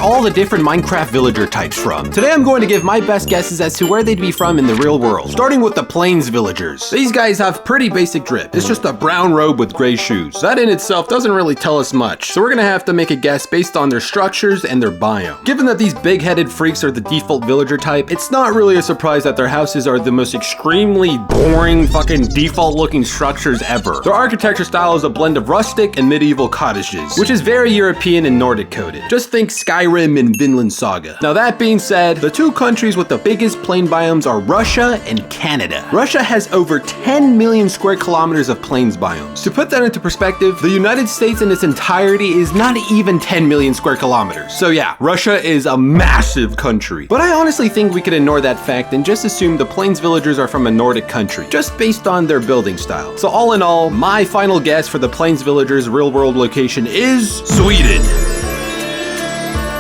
all the different Minecraft villager types from. Today I'm going to give my best guesses as to where they'd be from in the real world, starting with the plains villagers. These guys have pretty basic drip. It's just a brown robe with gray shoes. That in itself doesn't really tell us much, so we're gonna have to make a guess based on their structures and their biome. Given that these big-headed freaks are the default villager type, it's not really a surprise that their houses are the most extremely boring fucking default looking structures ever. Their architecture style is a blend of rustic and medieval cottages, which is very European and Nordic coded. Just think Skyrim and Vinland Saga. Now that being said, the two countries with the biggest plain biomes are Russia and Canada. Russia has over 10 million square kilometers of plains biomes. To put that into perspective, the United States in its entirety is not even 10 million square kilometers. So yeah, Russia is a massive country. But I honestly think we could ignore that fact and just assume the plains villagers are from a Nordic country, just based on their building style. So all in all, my final guess for the plains villagers' real world location is Sweden.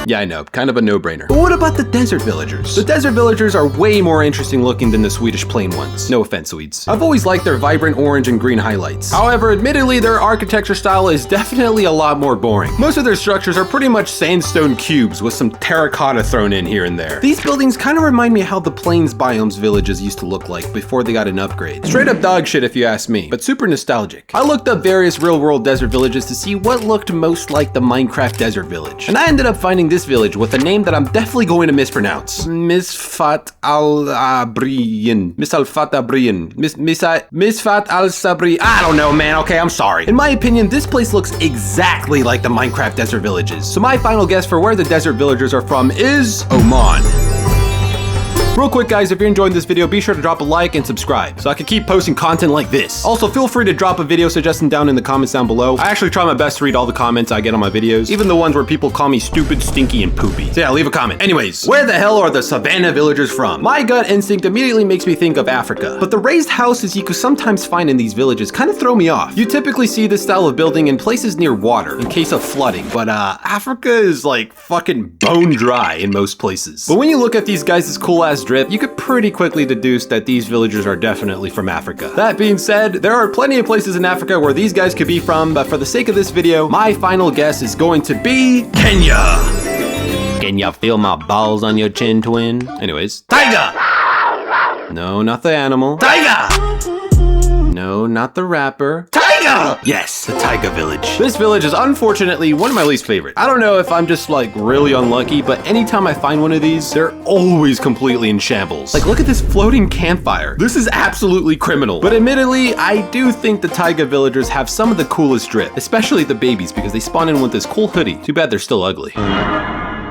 Yeah, I know, kind of a no-brainer. But what about the desert villagers? The desert villagers are way more interesting looking than the Swedish plain ones. No offense, Swedes. I've always liked their vibrant orange and green highlights. However, admittedly, their architecture style is definitely a lot more boring. Most of their structures are pretty much sandstone cubes with some terracotta thrown in here and there. These buildings kind of remind me how the plains biomes villages used to look like before they got an upgrade. Straight up dog shit if you ask me, but super nostalgic. I looked up various real-world desert villages to see what looked most like the Minecraft desert village, and I ended up finding this village with a name that I'm definitely going to mispronounce. Misfat al-Abriyan. Misfat al-Sabri. I don't know, man. Okay, I'm sorry. In my opinion, this place looks exactly like the Minecraft desert villages. So my final guess for where the desert villagers are from is Oman. Real quick guys, if you're enjoying this video, be sure to drop a like and subscribe so I can keep posting content like this. Also, feel free to drop a video suggestion down in the comments down below. I actually try my best to read all the comments I get on my videos, even the ones where people call me stupid, stinky, and poopy. So yeah, leave a comment. Anyways, where the hell are the Savannah villagers from? My gut instinct immediately makes me think of Africa, but the raised houses you could sometimes find in these villages kind of throw me off. You typically see this style of building in places near water in case of flooding, but Africa is like fucking bone dry in most places. But when you look at these guys' cool ass drip, you could pretty quickly deduce that these villagers are definitely from Africa. That being said, there are plenty of places in Africa where these guys could be from, but for the sake of this video, my final guess is going to be Kenya. Can ya feel my balls on your chin, twin? Anyways, Taiga! No, not the animal. Taiga! No, not the rapper. Taiga! Yes, the Taiga village. This village is unfortunately one of my least favorite. I don't know if I'm just like really unlucky, but anytime I find one of these, they're always completely in shambles. Like, look at this floating campfire. This is absolutely criminal. But admittedly, I do think the Taiga villagers have some of the coolest drip, especially the babies because they spawn in with this cool hoodie. Too bad they're still ugly.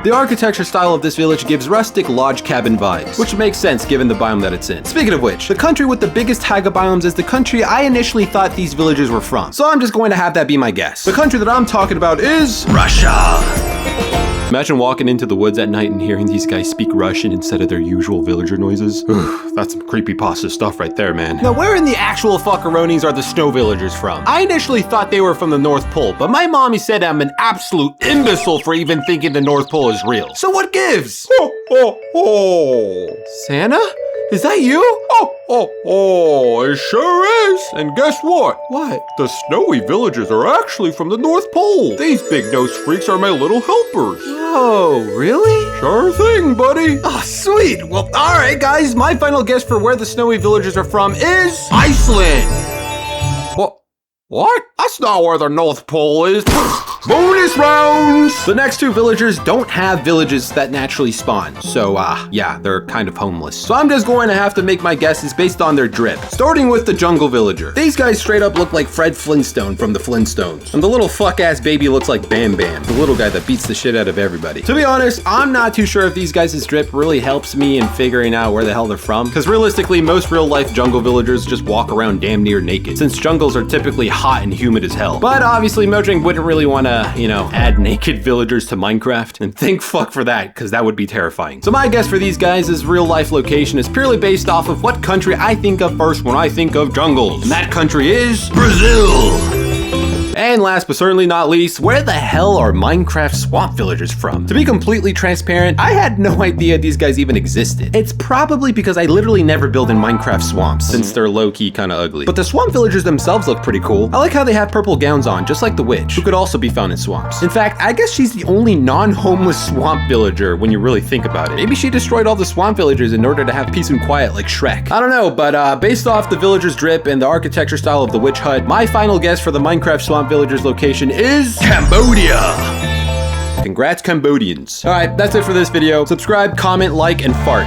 The architecture style of this village gives rustic lodge cabin vibes, which makes sense given the biome that it's in. Speaking of which, the country with the biggest taiga biomes is the country I initially thought these villagers were from. So I'm just going to have that be my guess. The country that I'm talking about is Russia. Imagine walking into the woods at night and hearing these guys speak Russian instead of their usual villager noises. That's some creepypasta stuff right there, man. Now, where in the actual fuckaroonies are the snow villagers from? I initially thought they were from the North Pole, but my mommy said I'm an absolute imbecile for even thinking the North Pole is real. So what gives? Santa? Is that you? It sure is. And guess what? What? The snowy villagers are actually from the North Pole. These big-nosed freaks are my little helpers. Oh, really? Sure thing, buddy. Oh, sweet. Well, all right, guys. My final guess for where the snowy villagers are from is Iceland. What? That's not where the North Pole is. Bonus rounds! The next two villagers don't have villages that naturally spawn, so yeah, they're kind of homeless. So I'm just going to have to make my guesses based on their drip, starting with the jungle villager. These guys straight up look like Fred Flintstone from the Flintstones, and the little fuck-ass baby looks like Bam Bam, the little guy that beats the shit out of everybody. To be honest, I'm not too sure if these guys' drip really helps me in figuring out where the hell they're from, because realistically, most real-life jungle villagers just walk around damn near naked, since jungles are typically hot and humid as hell. But obviously, Mojang wouldn't really want to add naked villagers to Minecraft, and thank fuck for that, because that would be terrifying. So my guess for these guys' real life location is purely based off of what country I think of first when I think of jungles. And that country is Brazil. And last but certainly not least, where the hell are Minecraft swamp villagers from? To be completely transparent, I had no idea these guys even existed. It's probably because I literally never build in Minecraft swamps, since they're low-key kinda ugly. But the swamp villagers themselves look pretty cool. I like how they have purple gowns on, just like the witch, who could also be found in swamps. In fact, I guess she's the only non-homeless swamp villager when you really think about it. Maybe she destroyed all the swamp villagers in order to have peace and quiet like Shrek. I don't know, but based off the villagers drip and the architecture style of the witch hut, my final guess for the Minecraft swamp villagers location is Cambodia. Congrats, Cambodians. All right, that's it for this video. Subscribe, comment, like, and fart.